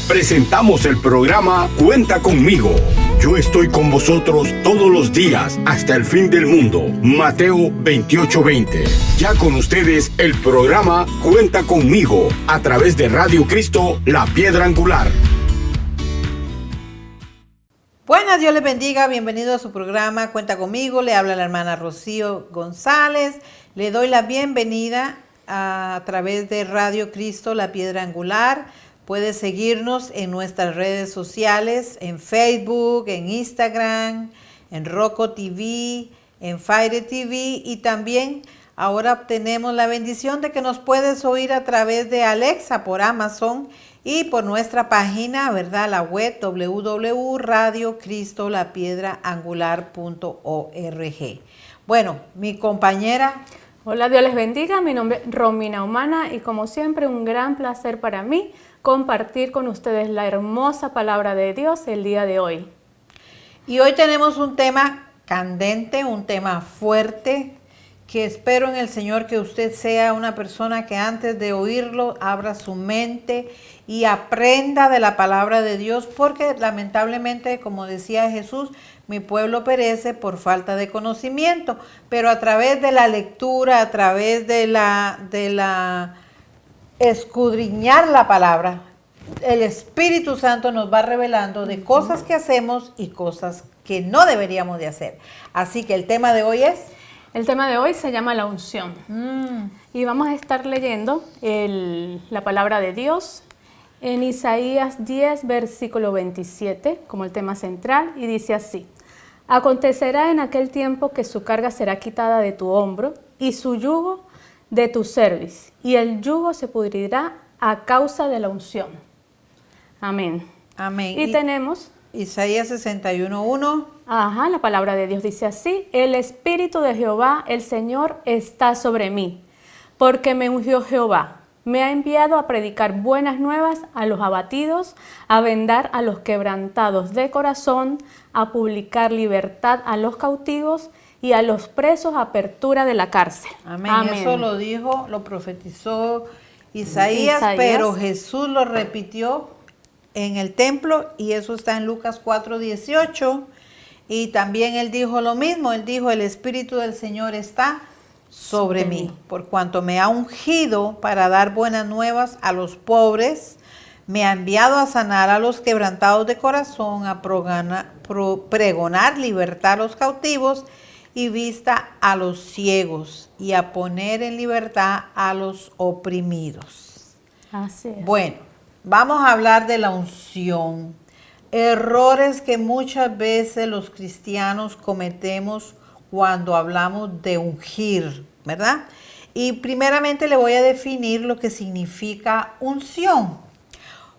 presentamos el programa Cuenta conmigo. Yo estoy con vosotros todos los días hasta el fin del mundo. Mateo 28:20. Ya con ustedes el programa Cuenta conmigo a través de Radio Cristo, la piedra angular. Buenas, Dios les bendiga. Bienvenido a su programa Cuenta conmigo. Le habla la hermana Rocío González. Le doy la bienvenida a través de Radio Cristo, la piedra angular. Puede seguirnos en nuestras redes sociales, en Facebook, en Instagram, en Roku TV, en Fire TV, y también ahora tenemos la bendición de que nos puedes oír a través de Alexa por Amazon y por nuestra página, ¿verdad? La web www.radiocristolapiedraangular.org. Bueno, mi compañera. Hola, Dios les bendiga. Mi nombre es Romina Humana y como siempre un gran placer para mí compartir con ustedes la hermosa palabra de Dios el día de hoy. Y hoy tenemos un tema candente, un tema fuerte, que espero en el Señor que usted sea una persona que antes de oírlo abra su mente y aprenda de la palabra de Dios, porque lamentablemente, como decía Jesús, mi pueblo perece por falta de conocimiento, pero a través de la lectura, a través de la escudriñar la palabra, el Espíritu Santo nos va revelando de cosas que hacemos y cosas que no deberíamos de hacer. Así que el tema de hoy es... El tema de hoy se llama la unción. Y vamos a estar leyendo la palabra de Dios en Isaías 10, versículo 27, como el tema central, y dice así: Acontecerá en aquel tiempo que su carga será quitada de tu hombro y su yugo de tu cerviz, y el yugo se pudrirá a causa de la unción. Amén. Amén. Y tenemos Isaías 61:1. La palabra de Dios dice así: El Espíritu de Jehová, el Señor, está sobre mí, porque me ungió Jehová. Me ha enviado a predicar buenas nuevas a los abatidos, a vendar a los quebrantados de corazón, a publicar libertad a los cautivos y a los presos apertura de la cárcel. Amén. Eso lo dijo, lo profetizó Isaías, pero Jesús lo repitió en el templo, y eso está en Lucas 4:18, y también él dijo lo mismo. Él dijo: el Espíritu del Señor está sobre mí, por cuanto me ha ungido para dar buenas nuevas a los pobres, me ha enviado a sanar a los quebrantados de corazón, a pregonar libertad a los cautivos y vista a los ciegos, y a poner en libertad a los oprimidos. Así es. Bueno, vamos a hablar de la unción. Errores que muchas veces los cristianos cometemos cuando hablamos de ungir, ¿verdad? Y primeramente le voy a definir lo que significa unción.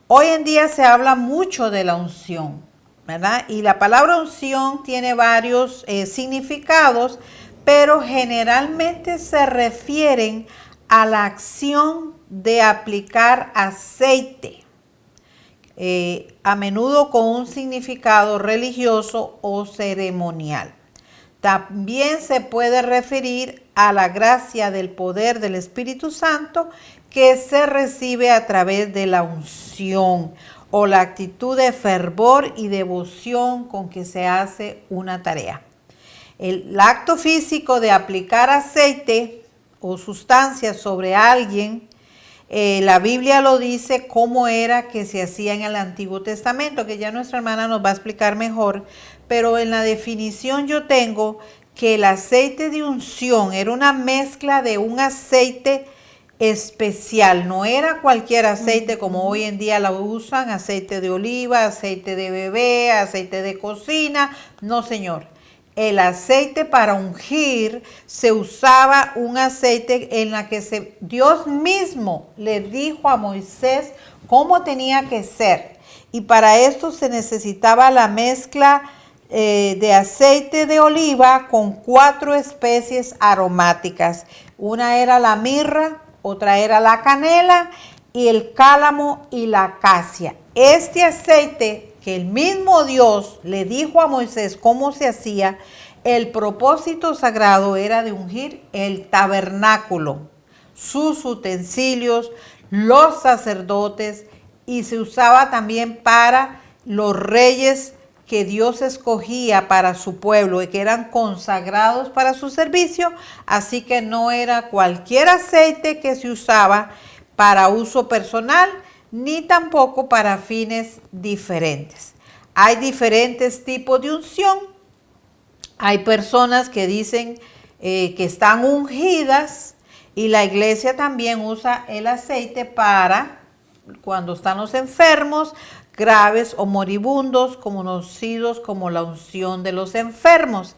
Hoy en día se habla mucho de la unción, ¿verdad? Y la palabra unción tiene varios significados, pero generalmente se refieren a la acción de aplicar aceite, a menudo con un significado religioso o ceremonial. También se puede referir a la gracia del poder del Espíritu Santo que se recibe a través de la unción, o la actitud de fervor y devoción con que se hace una tarea. El acto físico de aplicar aceite o sustancias sobre alguien, la Biblia lo dice cómo era que se hacía en el Antiguo Testamento, que ya nuestra hermana nos va a explicar mejor, pero en la definición yo tengo que el aceite de unción era una mezcla de un aceite especial, no era cualquier aceite como hoy en día lo usan, aceite de oliva, aceite de bebé, aceite de cocina, no señor. El aceite para ungir se usaba un aceite en la que Dios mismo le dijo a Moisés cómo tenía que ser, y para esto se necesitaba la mezcla de aceite de oliva con 4 especies aromáticas. Una era la mirra, otra era la canela y el cálamo y la acacia. Este aceite que el mismo Dios le dijo a Moisés cómo se hacía, el propósito sagrado era de ungir el tabernáculo, sus utensilios, los sacerdotes y se usaba también para los reyes que Dios escogía para su pueblo y que eran consagrados para su servicio, así que no era cualquier aceite que se usaba para uso personal, ni tampoco para fines diferentes. Hay diferentes tipos de unción. Hay personas que dicen que están ungidas y la iglesia también usa el aceite para cuando están los enfermos, graves o moribundos, conocidos como la unción de los enfermos.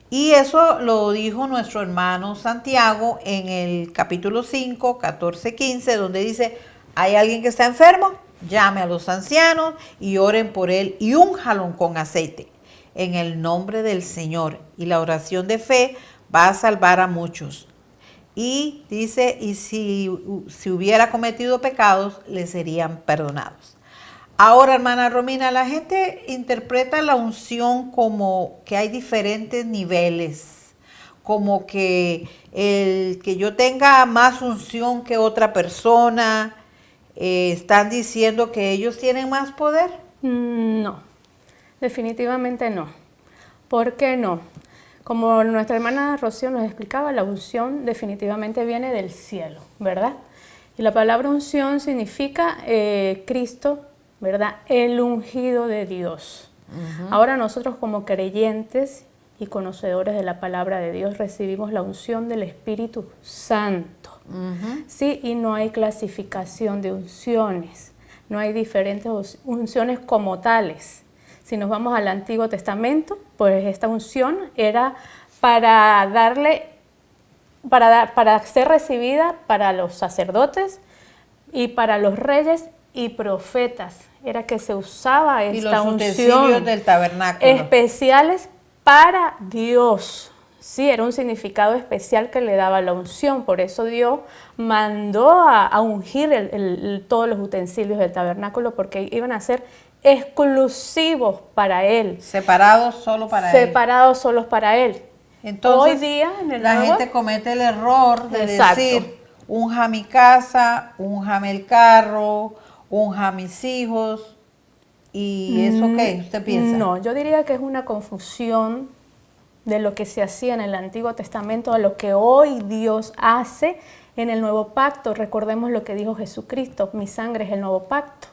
Y eso lo dijo nuestro hermano Santiago en el capítulo 5, 14, 15, donde dice, ¿hay alguien que está enfermo? Llame a los ancianos y oren por él y únjalo con aceite en el nombre del Señor. Y la oración de fe va a salvar a muchos. Y dice, y si hubiera cometido pecados, le serían perdonados. Ahora, hermana Romina, la gente interpreta la unción como que hay diferentes niveles, como que el que yo tenga más unción que otra persona, están diciendo que ellos tienen más poder. No, definitivamente no. ¿Por qué no? Como nuestra hermana Rocío nos explicaba, la unción definitivamente viene del cielo, ¿verdad? Y la palabra unción significa Cristo, ¿verdad? El ungido de Dios. Ahora nosotros como creyentes y conocedores de la palabra de Dios recibimos la unción del Espíritu Santo. Sí, y no hay clasificación de unciones, no hay diferentes unciones como tales. Si nos vamos al Antiguo Testamento, pues esta unción era para ser recibida para los sacerdotes y para los reyes y profetas. Era que se usaba esta unción del tabernáculo especiales para Dios. Sí, era un significado especial que le daba la unción. Por eso Dios mandó a ungir todos los utensilios del tabernáculo, porque iban a ser exclusivos para Él. Separados solo para Él. Separados solos para Él. Entonces, hoy día en la gente comete el error de decir, unja mi casa, unjame el carro, unja mis hijos. ¿Y eso qué? ¿Usted piensa? No, yo diría que es una confusión de lo que se hacía en el Antiguo Testamento a lo que hoy Dios hace en el Nuevo Pacto. Recordemos lo que dijo Jesucristo, mi sangre es el Nuevo Pacto.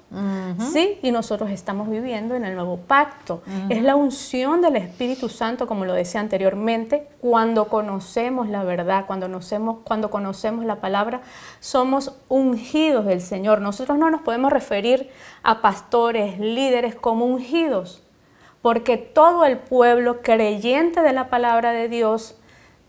Sí, y nosotros estamos viviendo en el Nuevo Pacto. Es la unción del Espíritu Santo, como lo decía anteriormente, cuando conocemos la verdad, cuando conocemos la palabra, somos ungidos del Señor. Nosotros no nos podemos referir a pastores, líderes como ungidos, porque todo el pueblo creyente de la palabra de Dios,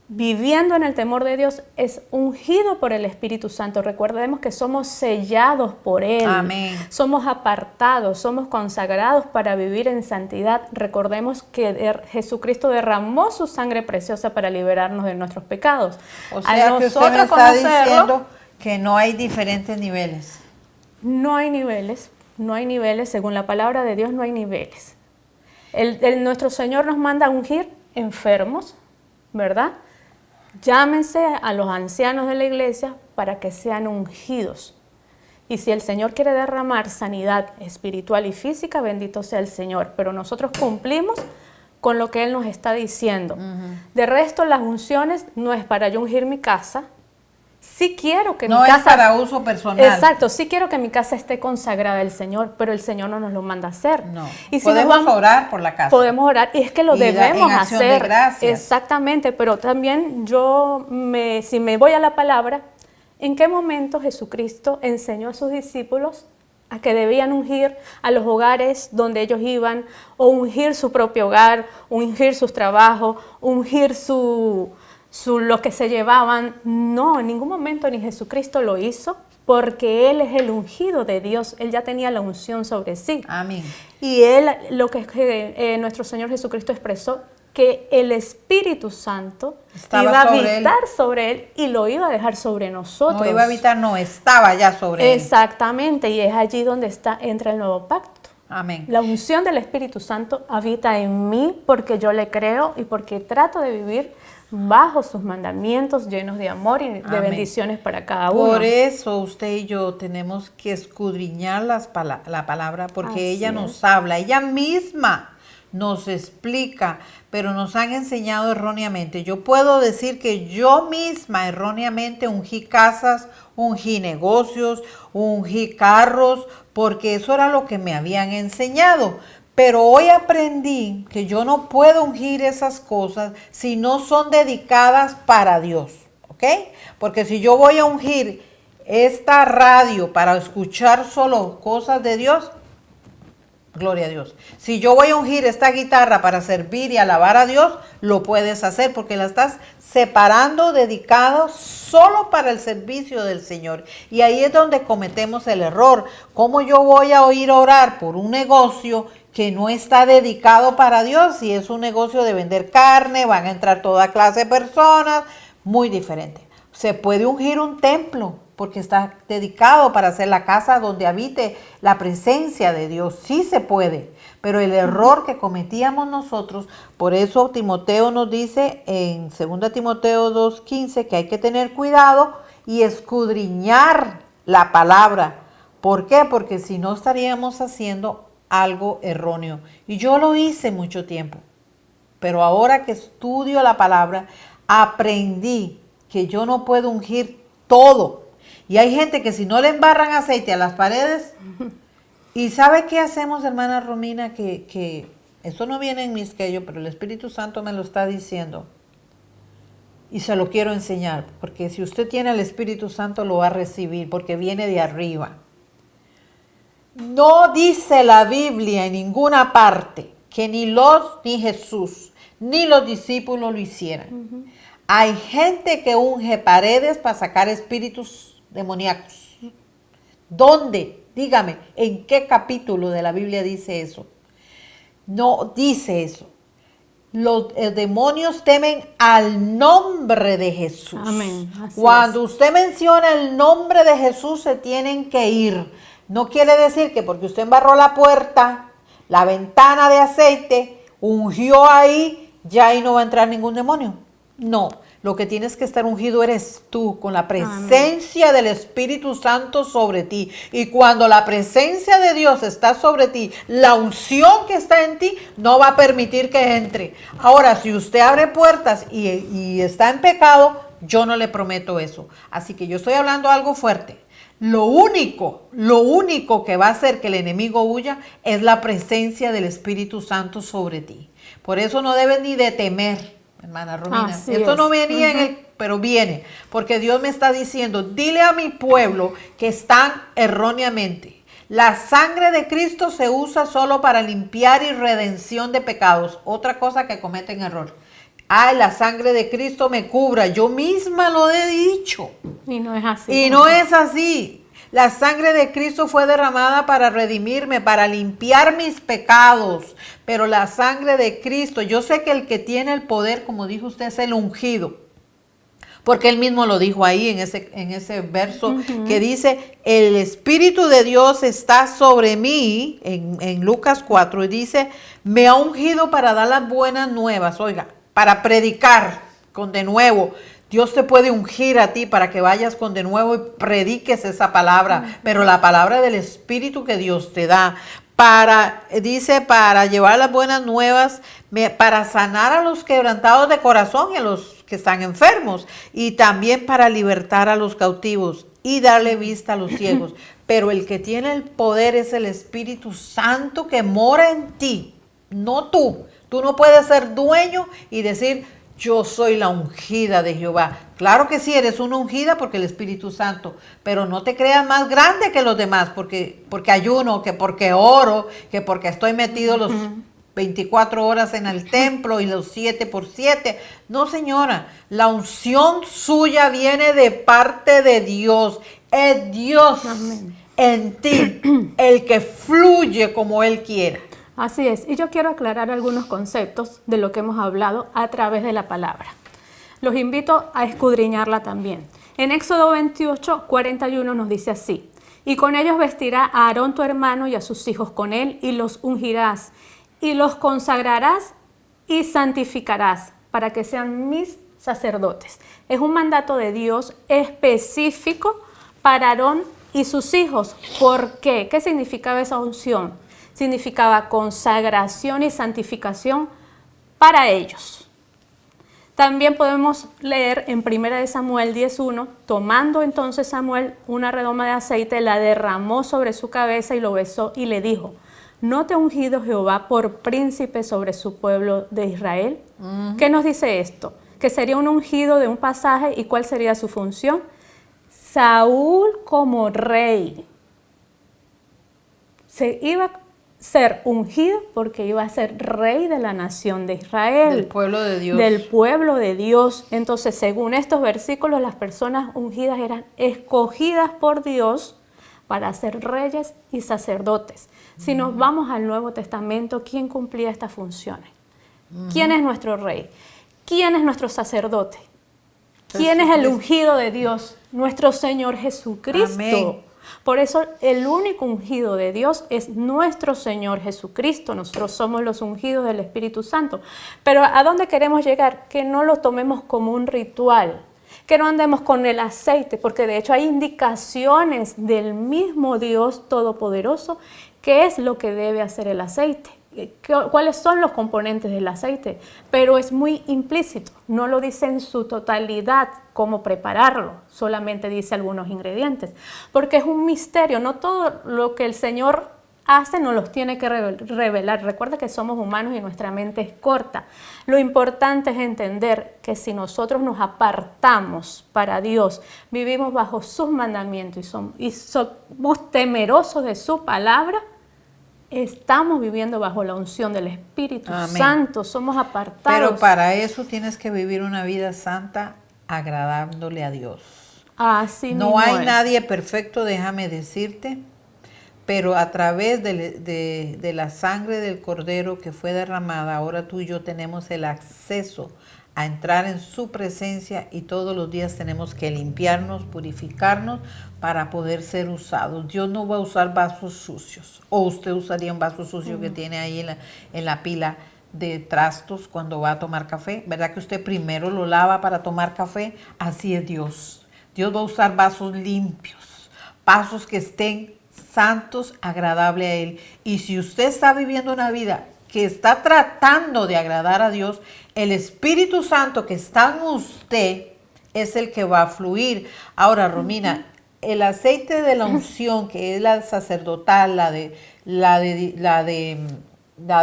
viviendo en el temor de Dios, es ungido por el Espíritu Santo. Recordemos que somos sellados por Él. Amén. Somos apartados, somos consagrados para vivir en santidad. Recordemos que Jesucristo derramó su sangre preciosa para liberarnos de nuestros pecados. O sea, que usted me está diciendo que no hay diferentes niveles. No hay niveles, no hay niveles. Según la palabra de Dios, no hay niveles. Nuestro Señor nos manda a ungir enfermos, ¿verdad? Llámense a los ancianos de la iglesia para que sean ungidos. Y si el Señor quiere derramar sanidad espiritual y física, bendito sea el Señor. Pero nosotros cumplimos con lo que Él nos está diciendo. De resto, las unciones no es para yo ungir mi casa. Sí quiero que mi casa... No es para uso personal. Exacto, sí quiero que mi casa esté consagrada al Señor, pero el Señor no nos lo manda a hacer. No. Y si podemos orar por la casa. Podemos orar, y es que lo debemos hacer. De gracias. Exactamente, pero también si me voy a la palabra, ¿en qué momento Jesucristo enseñó a sus discípulos a que debían ungir a los hogares donde ellos iban, o ungir su propio hogar, ungir sus trabajos, ungir lo que se llevaban? No, en ningún momento ni Jesucristo lo hizo, porque Él es el ungido de Dios. Él ya tenía la unción sobre sí. Amén. Y Él, lo que nuestro Señor Jesucristo expresó, que el Espíritu Santo iba a habitar sobre Él y lo iba a dejar sobre nosotros. No iba a habitar, no, estaba ya sobre Él. Exactamente, y es allí donde entra el nuevo pacto. Amén. La unción del Espíritu Santo habita en mí porque yo le creo y porque trato de vivir bajo sus mandamientos llenos de amor y de Amén. bendiciones para cada uno. Por eso usted y yo tenemos que escudriñar la palabra, porque Así ella es. nos habla, ella misma nos explica, pero nos han enseñado erróneamente. Yo puedo decir que yo misma erróneamente ungí casas, ungí negocios, ungí carros, porque eso era lo que me habían enseñado. Pero hoy aprendí que yo no puedo ungir esas cosas si no son dedicadas para Dios, ¿ok? Porque si yo voy a ungir esta radio para escuchar solo cosas de Dios, gloria a Dios. Si yo voy a ungir esta guitarra para servir y alabar a Dios, lo puedes hacer porque la estás separando, dedicado solo para el servicio del Señor. Y ahí es donde cometemos el error. ¿Cómo yo voy a oír orar por un negocio que no está dedicado para Dios? Si es un negocio de vender carne, van a entrar toda clase de personas, muy diferente. Se puede ungir un templo porque está dedicado para ser la casa donde habite la presencia de Dios. Sí se puede, pero el error que cometíamos nosotros, por eso Timoteo nos dice en 2 Timoteo 2:15 que hay que tener cuidado y escudriñar la palabra. ¿Por qué? Porque si no estaríamos haciendo algo erróneo. Y yo lo hice mucho tiempo, pero ahora que estudio la palabra, aprendí que yo no puedo ungir todo. Y hay gente que si no le embarran aceite a las paredes, ¿y sabe qué hacemos, hermana Romina? Que eso no viene en mi esquello, pero el Espíritu Santo me lo está diciendo. Y se lo quiero enseñar, porque si usted tiene el Espíritu Santo lo va a recibir, porque viene de arriba. No dice la Biblia en ninguna parte que ni Jesús, ni los discípulos lo hicieran. Hay gente que unge paredes para sacar espíritus demoníacos. ¿Dónde? Dígame, ¿en qué capítulo de la Biblia dice eso? No dice eso. Los demonios temen al nombre de Jesús. Amén. Así Cuando es. usted menciona el nombre de Jesús, se tienen que ir. No quiere decir que porque usted embarró la puerta, la ventana de aceite, ungió ahí, ya ahí no va a entrar ningún demonio. No, lo que tienes que estar ungido eres tú, con la presencia del Espíritu Santo sobre ti. Y cuando la presencia de Dios está sobre ti, la unción que está en ti no va a permitir que entre. Ahora, si usted abre puertas y está en pecado, yo no le prometo eso. Así que yo estoy hablando algo fuerte. Lo único que va a hacer que el enemigo huya es la presencia del Espíritu Santo sobre ti. Por eso no debes ni de temer, hermana Romina. Así Esto es. no venía pero viene, porque Dios me está diciendo, dile a mi pueblo que están erróneamente. La sangre de Cristo se usa solo para limpiar y redención de pecados. Otra cosa que cometen error. Ay, la sangre de Cristo me cubra. Yo misma lo he dicho. Y no es así. Y no es así. La sangre de Cristo fue derramada para redimirme, para limpiar mis pecados. Pero la sangre de Cristo, yo sé que el que tiene el poder, como dijo usted, es el ungido. Porque él mismo lo dijo ahí en ese verso que dice, el Espíritu de Dios está sobre mí, en Lucas 4, y dice, me ha ungido para dar las buenas nuevas, oiga, para predicar con de nuevo. Dios te puede ungir a ti para que vayas con de nuevo y prediques esa palabra, pero la palabra del Espíritu que Dios te da. Dice, para llevar las buenas nuevas, para sanar a los quebrantados de corazón y a los que están enfermos, y también para libertar a los cautivos y darle vista a los ciegos. Pero el que tiene el poder es el Espíritu Santo que mora en ti, no tú. Tú no puedes ser dueño y decir, yo soy la ungida de Jehová. Claro que sí, eres una ungida porque el Espíritu Santo, pero no te creas más grande que los demás porque ayuno, que porque oro, que porque estoy metido los 24 horas en el templo y los 7 por 7. No, señora, la unción suya viene de parte de Dios. Es Dios en ti, el que fluye como Él quiera. Así es, y yo quiero aclarar algunos conceptos de lo que hemos hablado a través de la palabra. Los invito a escudriñarla también. En Éxodo 28, 41 nos dice así, Y con ellos vestirá a Aarón tu hermano y a sus hijos con él, y los ungirás, y los consagrarás y santificarás, para que sean mis sacerdotes. Es un mandato de Dios específico para Aarón y sus hijos. ¿Por qué? ¿Qué significaba esa unción? Significaba consagración y santificación para ellos. También podemos leer en 1 Samuel 10:1, tomando entonces Samuel una redoma de aceite, la derramó sobre su cabeza y lo besó y le dijo, ¿no te ha ungido Jehová por príncipe sobre su pueblo de Israel? ¿Qué nos dice esto? Que sería un ungido de un pasaje, ¿y cuál sería su función? Saúl como rey. Se iba a ser ungido porque iba a ser rey de la nación de Israel. Del pueblo de Dios. Del pueblo de Dios. Entonces, según estos versículos, las personas ungidas eran escogidas por Dios para ser reyes y sacerdotes. Si nos vamos al Nuevo Testamento, ¿quién cumplía estas funciones? ¿Quién es nuestro rey? ¿Quién es nuestro sacerdote? ¿Quién es el ungido de Dios? Nuestro Señor Jesucristo. Amén. Por eso el único ungido de Dios es nuestro Señor Jesucristo. Nosotros somos los ungidos del Espíritu Santo. Pero ¿a dónde queremos llegar? Que no lo tomemos como un ritual, que no andemos con el aceite, porque de hecho hay indicaciones del mismo Dios Todopoderoso qué es lo que debe hacer el aceite, cuáles son los componentes del aceite, pero es muy implícito, no lo dice en su totalidad cómo prepararlo, solamente dice algunos ingredientes, porque es un misterio, no todo lo que el Señor hace nos los tiene que revelar. Recuerda que somos humanos y nuestra mente es corta. Lo importante es entender que si nosotros nos apartamos para Dios, vivimos bajo sus mandamientos y somos temerosos de su palabra, estamos viviendo bajo la unción del Espíritu Santo, somos apartados. Pero para eso tienes que vivir una vida santa agradándole a Dios. Así no mismo hay es. nadie perfecto, déjame decirte, pero a través de la sangre del Cordero que fue derramada, ahora tú y yo tenemos el acceso a entrar en su presencia y todos los días tenemos que limpiarnos, purificarnos para poder ser usados. Dios no va a usar vasos sucios, o usted usaría un vaso sucio que tiene ahí en la pila de trastos cuando va a tomar café, ¿verdad que usted primero lo lava para tomar café? Así es Dios. Dios va a usar vasos limpios, vasos que estén santos, agradables a Él. Y si usted está viviendo una vida que está tratando de agradar a Dios, el Espíritu Santo que está en usted es el que va a fluir. Ahora, Romina, el aceite de la unción, que es la sacerdotal, la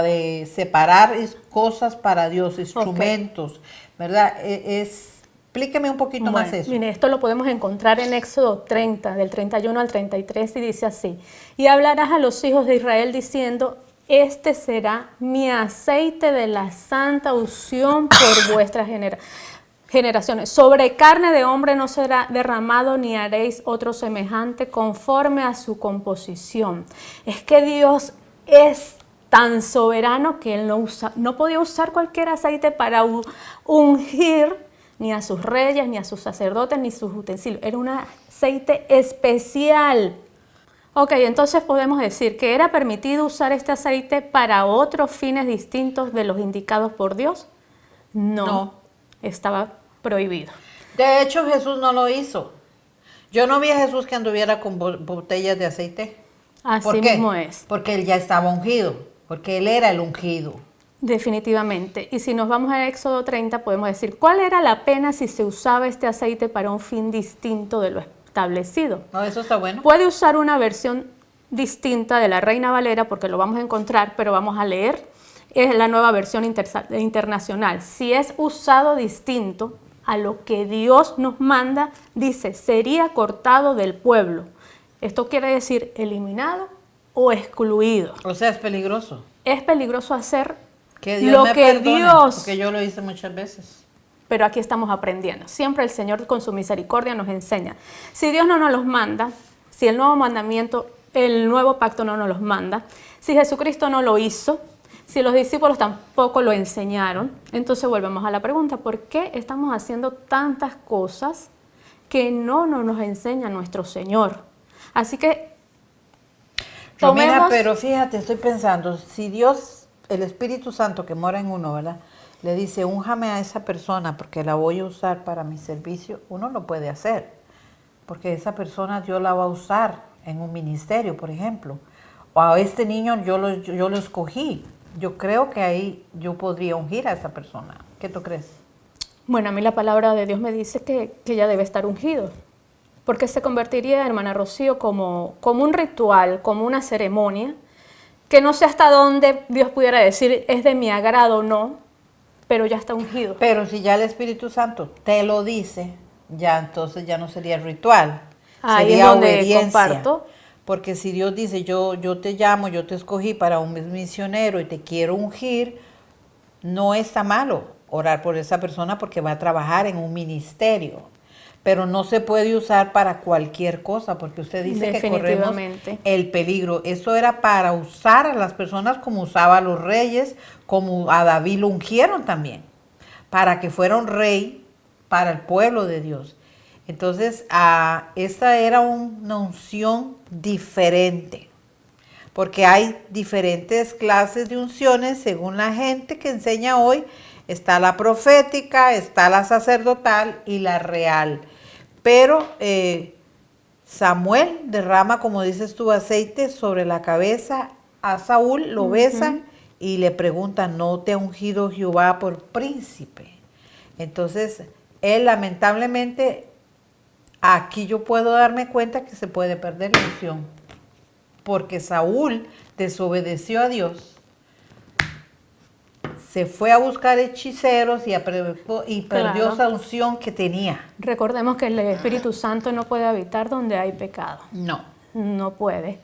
de separar cosas para Dios, instrumentos, ¿verdad? Explíqueme un poquito más eso. Mire, esto lo podemos encontrar en Éxodo 30, del 31 al 33, y dice así: y hablarás a los hijos de Israel diciendo, este será mi aceite de la santa unción por vuestras generaciones. Sobre carne de hombre no será derramado, ni haréis otro semejante conforme a su composición. Es que Dios es tan soberano que Él no podía usar cualquier aceite para ungir ni a sus reyes, ni a sus sacerdotes, ni sus utensilios. Era un aceite especial. Ok, entonces podemos decir que era permitido usar este aceite para otros fines distintos de los indicados por Dios. No. Estaba prohibido. De hecho, Jesús no lo hizo. Yo no vi a Jesús que anduviera con botellas de aceite. Así mismo es. Porque Él ya estaba ungido, porque Él era el ungido. Definitivamente. Y si nos vamos a Éxodo 30, podemos decir, ¿cuál era la pena si se usaba este aceite para un fin distinto de lo establecido? No, eso está bueno. Puede usar una versión distinta de la Reina Valera, porque lo vamos a encontrar, pero vamos a leer. Es la nueva versión internacional. Si es usado distinto a lo que Dios nos manda, dice, sería cortado del pueblo. Esto quiere decir eliminado o excluido. O sea, es peligroso. Es peligroso hacer que Dios lo me que perdone, Dios... porque yo lo hice muchas veces. Pero aquí estamos aprendiendo. Siempre el Señor con su misericordia nos enseña. Si Dios no nos los manda, si el nuevo mandamiento, el nuevo pacto no nos los manda, si Jesucristo no lo hizo, si los discípulos tampoco lo enseñaron, entonces volvemos a la pregunta, ¿por qué estamos haciendo tantas cosas que no nos enseña nuestro Señor? Así que Romina, pero fíjate, estoy pensando, si Dios, el Espíritu Santo que mora en uno, ¿verdad?, le dice, únjame a esa persona porque la voy a usar para mi servicio, uno lo puede hacer, porque esa persona Dios la va a usar en un ministerio, por ejemplo. O a este niño yo lo escogí. Yo creo que ahí yo podría ungir a esa persona. ¿Qué tú crees? Bueno, a mí la palabra de Dios me dice que ya debe estar ungido, porque se convertiría, hermana Rocío, como un ritual, como una ceremonia, que no sé hasta dónde Dios pudiera decir es de mi agrado o no, pero ya está ungido. Pero si ya el Espíritu Santo te lo dice, ya entonces ya no sería ritual, ahí sería es donde obediencia. comparto. Porque si Dios dice, yo te llamo, yo te escogí para un misionero y te quiero ungir, no está malo orar por esa persona porque va a trabajar en un ministerio. Pero no se puede usar para cualquier cosa, porque usted dice que corremos el peligro. Eso era para usar a las personas como usaba a los reyes, como a David lo ungieron también, para que fuera un rey para el pueblo de Dios. Entonces, esta era una unción diferente, porque hay diferentes clases de unciones según la gente que enseña hoy. Está la profética, está la sacerdotal y la real. Pero Samuel derrama, como dices tú, aceite sobre la cabeza a Saúl, lo besa y le pregunta, ¿no te ha ungido Jehová por príncipe? Entonces, él lamentablemente, aquí yo puedo darme cuenta que se puede perder la unción, porque Saúl desobedeció a Dios, se fue a buscar hechiceros y perdió esa unción que tenía. Recordemos que el Espíritu Santo no puede habitar donde hay pecado. No puede.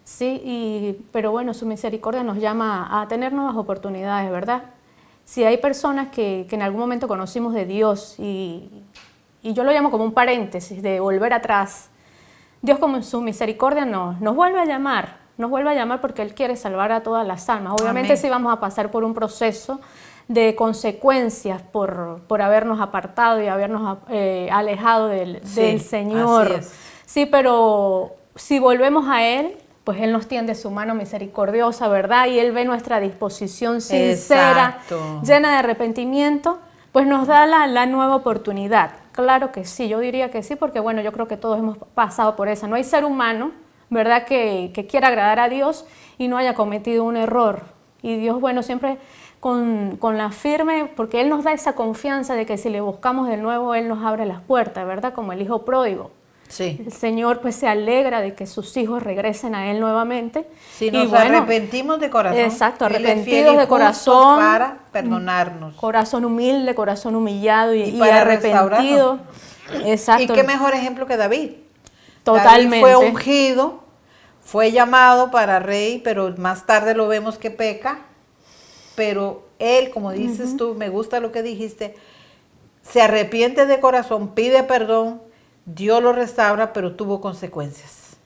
Sí, pero bueno, su misericordia nos llama a tener nuevas oportunidades, ¿verdad? Si hay personas que en algún momento conocimos de Dios y yo lo llamo como un paréntesis de volver atrás, Dios como en su misericordia nos vuelve a llamar. Nos vuelve a llamar porque Él quiere salvar a todas las almas. Obviamente sí vamos a pasar por un proceso de consecuencias por habernos apartado y habernos alejado del Señor. Así es. Sí, pero si volvemos a Él, pues Él nos tiende su mano misericordiosa, ¿verdad? Y Él ve nuestra disposición sincera, llena de arrepentimiento, pues nos da la nueva oportunidad. Claro que sí, yo diría que sí, porque bueno, yo creo que todos hemos pasado por eso. No hay ser humano, ¿verdad?, que quiera agradar a Dios y no haya cometido un error. Y Dios, bueno, siempre con la firme, porque Él nos da esa confianza de que si le buscamos de nuevo, Él nos abre las puertas, ¿verdad?, como el hijo pródigo. Sí. El Señor pues se alegra de que sus hijos regresen a Él nuevamente. Si nos arrepentimos de corazón. Exacto, arrepentidos de corazón. Para perdonarnos. Corazón humilde, corazón humillado y arrepentido. Exacto. Y qué mejor ejemplo que David. Totalmente. David fue ungido, fue llamado para rey, pero más tarde lo vemos que peca. Pero él, como dices tú, me gusta lo que dijiste, se arrepiente de corazón, pide perdón, Dios lo restaura, pero tuvo consecuencias.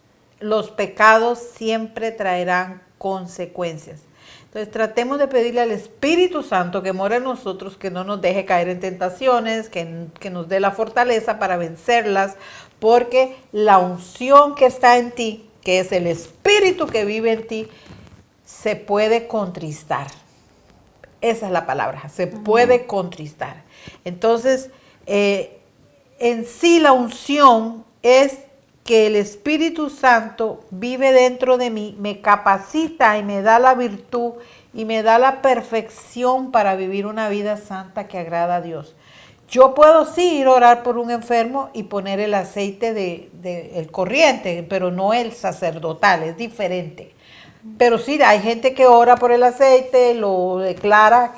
Los pecados siempre traerán consecuencias. Entonces tratemos de pedirle al Espíritu Santo que mora en nosotros, que no nos deje caer en tentaciones, que nos dé la fortaleza para vencerlas, porque la unción que está en ti, que es el Espíritu que vive en ti, se puede contristar. Esa es la palabra, se puede contristar. Entonces, en sí la unción es que el Espíritu Santo vive dentro de mí, me capacita y me da la virtud y me da la perfección para vivir una vida santa que agrada a Dios. Yo puedo sí ir a orar por un enfermo y poner el aceite el corriente, pero no el sacerdotal, es diferente. Pero sí, hay gente que ora por el aceite, lo declara,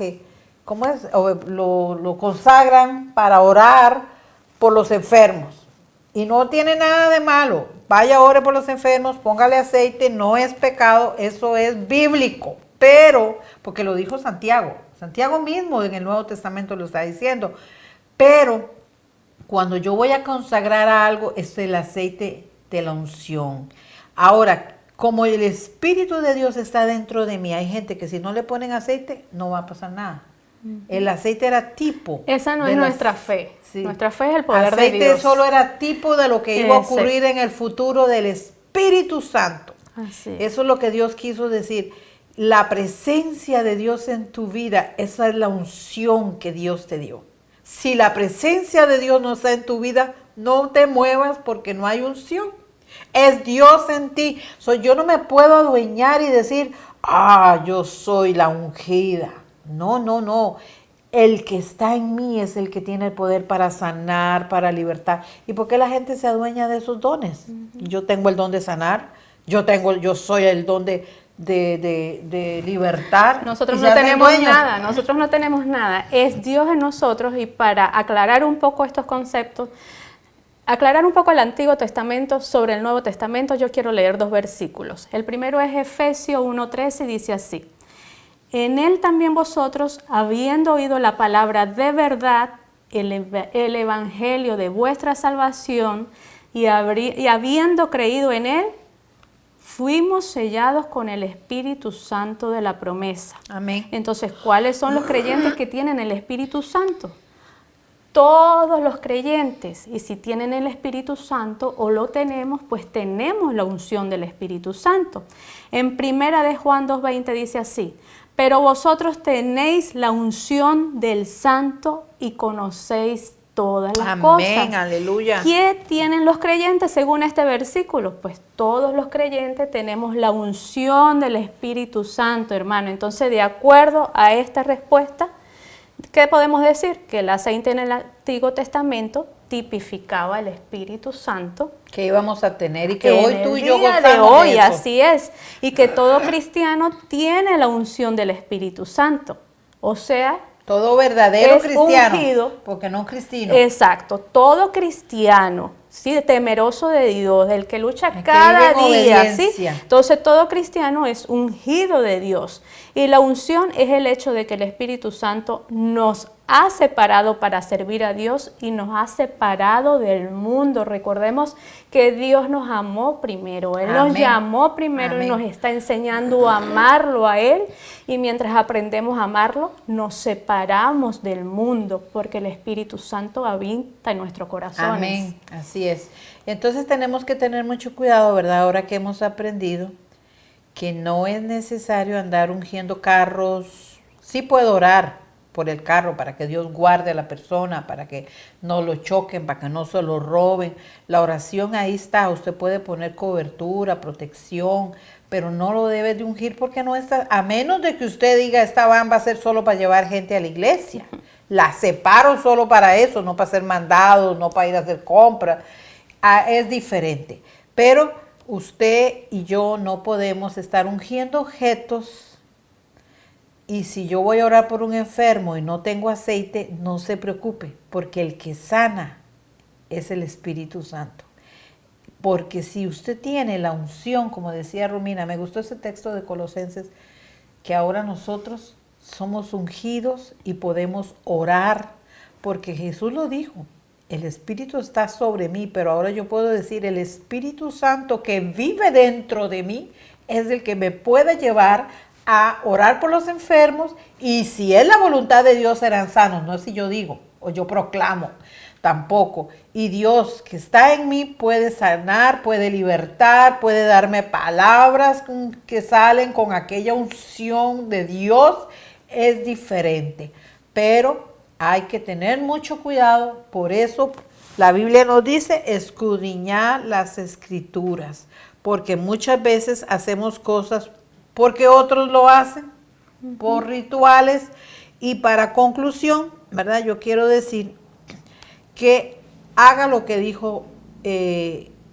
¿cómo es? Lo consagran para orar por los enfermos. Y no tiene nada de malo. Vaya, ore por los enfermos, póngale aceite, no es pecado, eso es bíblico. Pero, porque lo dijo Santiago mismo en el Nuevo Testamento lo está diciendo. Pero cuando yo voy a consagrar a algo, es el aceite de la unción. Ahora, como el Espíritu de Dios está dentro de mí, hay gente que si no le ponen aceite, no va a pasar nada. El aceite era tipo. Esa no es nuestra fe. Sí. Nuestra fe es el poder de Dios. Aceite solo era tipo de lo que iba a ocurrir en el futuro del Espíritu Santo. Así es. Eso es lo que Dios quiso decir. La presencia de Dios en tu vida, esa es la unción que Dios te dio. Si la presencia de Dios no está en tu vida, no te muevas porque no hay unción. Es Dios en ti. Yo no me puedo adueñar y decir, yo soy la ungida. No, no, no. El que está en mí es el que tiene el poder para sanar, para libertar. ¿Y por qué la gente se adueña de esos dones? Yo tengo el don de sanar, yo soy el don de libertar. Nosotros no tenemos nada, es Dios en nosotros. Y para aclarar un poco estos conceptos, aclarar un poco el Antiguo Testamento sobre el Nuevo Testamento, yo quiero leer 2 versículos. El primero es Efesios 1:13 y dice así: en él también vosotros, habiendo oído la palabra de verdad, el evangelio de vuestra salvación, y habiendo creído en él, fuimos sellados con el Espíritu Santo de la promesa. Amén. Entonces, ¿cuáles son los creyentes que tienen el Espíritu Santo? Todos los creyentes. Y si tienen el Espíritu Santo o lo tenemos, pues tenemos la unción del Espíritu Santo. En 1 de Juan 2:20 dice así: pero vosotros tenéis la unción del Santo y conocéis todas las cosas. Amén, aleluya. ¿Qué tienen los creyentes según este versículo? Pues todos los creyentes tenemos la unción del Espíritu Santo, hermano. Entonces, de acuerdo a esta respuesta, ¿qué podemos decir? Que el aceite en el Antiguo Testamento tipificaba el Espíritu Santo que íbamos a tener y que hoy tú y yo gozamos de hoy, así es. Y que todo cristiano tiene la unción del Espíritu Santo. O sea, todo verdadero es cristiano, ungido, porque no cristiano. Exacto, todo cristiano, ¿sí? Temeroso de Dios, el que lucha el cada que día, ¿sí? Entonces todo cristiano es ungido de Dios. Y la unción es el hecho de que el Espíritu Santo nos ha separado para servir a Dios y nos ha separado del mundo. Recordemos que Dios nos amó primero, Él nos llamó primero y nos está enseñando a amarlo a Él. Y mientras aprendemos a amarlo, nos separamos del mundo porque el Espíritu Santo habita en nuestros corazones. Amén, así es. Entonces tenemos que tener mucho cuidado, ¿verdad? Ahora que hemos aprendido que no es necesario andar ungiendo carros. Sí puedo orar por el carro para que Dios guarde a la persona, para que no lo choquen, para que no se lo roben. La oración ahí está, usted puede poner cobertura, protección, pero no lo debe de ungir porque no está, a menos de que usted diga, esta van va a ser solo para llevar gente a la iglesia. La separo solo para eso, no para hacer mandados, no para ir a hacer compras. Es diferente. Pero usted y yo no podemos estar ungiendo objetos. Y si yo voy a orar por un enfermo y no tengo aceite, no se preocupe, porque el que sana es el Espíritu Santo. Porque si usted tiene la unción, como decía Romina, me gustó ese texto de Colosenses, que ahora nosotros somos ungidos y podemos orar, porque Jesús lo dijo, el Espíritu está sobre mí, pero ahora yo puedo decir, el Espíritu Santo que vive dentro de mí es el que me puede llevar a orar por los enfermos, y si es la voluntad de Dios serán sanos, no es si yo digo o yo proclamo, tampoco. Y Dios que está en mí puede sanar, puede libertar, puede darme palabras que salen con aquella unción de Dios, es diferente. Pero hay que tener mucho cuidado, por eso la Biblia nos dice escudriñar las Escrituras, porque muchas veces hacemos cosas porque otros lo hacen, por rituales. Y para conclusión, ¿verdad? Yo quiero decir que haga lo que dijo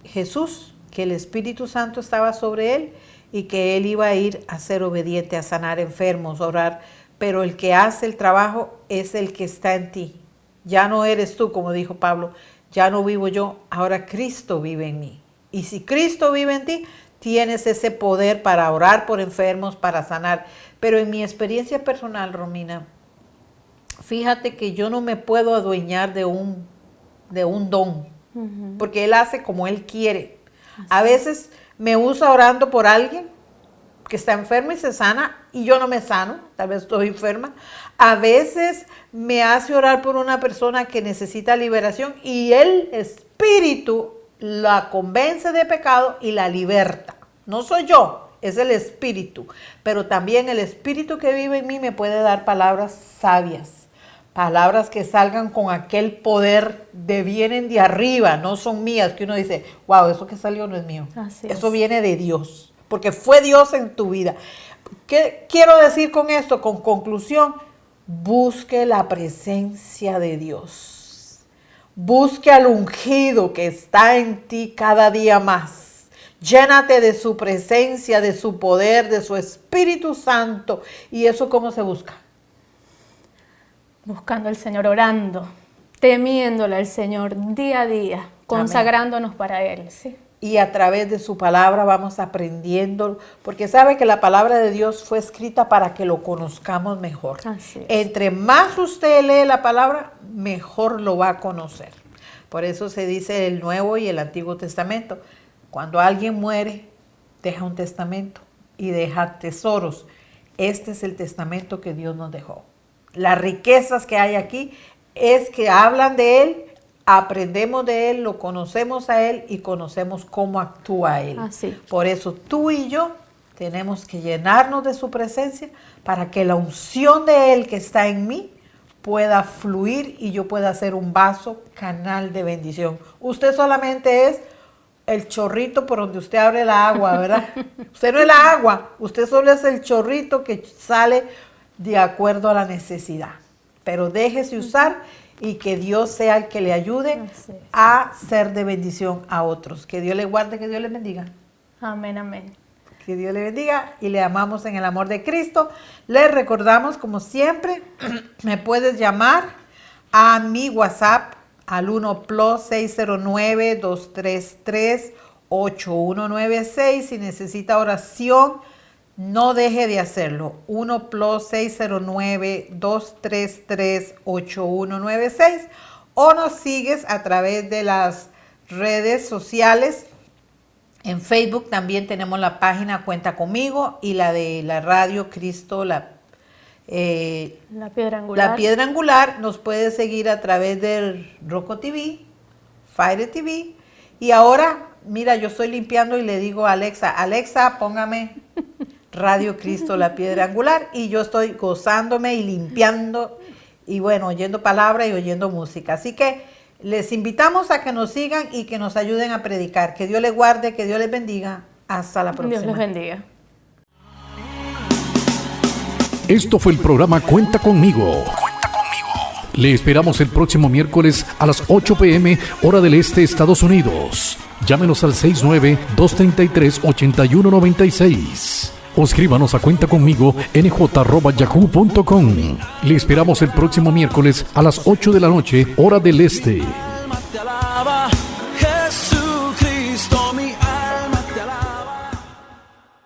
Jesús, que el Espíritu Santo estaba sobre él y que él iba a ir a ser obediente, a sanar enfermos, a orar. Pero el que hace el trabajo es el que está en ti. Ya no eres tú, como dijo Pablo, ya no vivo yo, ahora Cristo vive en mí. Y si Cristo vive en ti, tienes ese poder para orar por enfermos, para sanar. Pero en mi experiencia personal, Romina, fíjate que yo no me puedo adueñar de un don, porque Él hace como Él quiere. A veces me usa orando por alguien que está enfermo y se sana, y yo no me sano, tal vez estoy enferma. A veces me hace orar por una persona que necesita liberación, y el Espíritu la convence de pecado y la liberta. No soy yo, es el Espíritu. Pero también el Espíritu que vive en mí me puede dar palabras sabias. Palabras que salgan con aquel poder vienen de arriba, no son mías, que uno dice, wow, eso que salió no es mío. Eso viene de Dios, porque fue Dios en tu vida. ¿Qué quiero decir con esto? Con conclusión, busque la presencia de Dios. Busque al ungido que está en ti cada día más. Llénate de su presencia, de su poder, de su Espíritu Santo. ¿Y eso cómo se busca? Buscando al Señor, orando, temiéndole al Señor día a día, consagrándonos para Él. ¿Sí? Y a través de su palabra vamos aprendiendo, porque sabe que la palabra de Dios fue escrita para que lo conozcamos mejor. Así es. Entre más usted lee la palabra, mejor lo va a conocer. Por eso se dice el Nuevo y el Antiguo Testamento. Cuando alguien muere, deja un testamento y deja tesoros. Este es el testamento que Dios nos dejó. Las riquezas que hay aquí es que hablan de Él, aprendemos de Él, lo conocemos a Él y conocemos cómo actúa Él. Así. Por eso tú y yo tenemos que llenarnos de su presencia para que la unción de Él que está en mí pueda fluir y yo pueda ser un vaso, canal de bendición. Usted solamente es el chorrito por donde usted abre la agua, ¿verdad? Usted no es la agua, usted solo es el chorrito que sale de acuerdo a la necesidad. Pero déjese usar y que Dios sea el que le ayude a ser de bendición a otros. Que Dios le guarde, que Dios le bendiga. Amén, amén. Que Dios le bendiga y le amamos en el amor de Cristo. Le recordamos, como siempre, me puedes llamar a mi WhatsApp al 1+609-233-8196. Si necesita oración, no deje de hacerlo. 1+609-233-8196. O nos sigues a través de las redes sociales. En Facebook también tenemos la página Cuenta Conmigo y la de la radio Cristo, la Piedra Angular. La Piedra Angular. Nos puede seguir a través de Roku TV, Fire TV. Y ahora, mira, yo estoy limpiando y le digo a Alexa, Alexa, póngame Radio Cristo, la Piedra Angular, y yo estoy gozándome y limpiando y bueno, oyendo palabra y oyendo música. Así que les invitamos a que nos sigan y que nos ayuden a predicar. Que Dios les guarde, que Dios les bendiga. Hasta la próxima. Dios les bendiga. Esto fue el programa Cuenta Conmigo. Le esperamos el próximo miércoles a las 8 p.m. hora del este, Estados Unidos. Llámenos al 69-233-8196. O escríbanos a cuentaconmigo nj@yahoo.com. Le esperamos el próximo miércoles a las 8 de la noche, hora del este.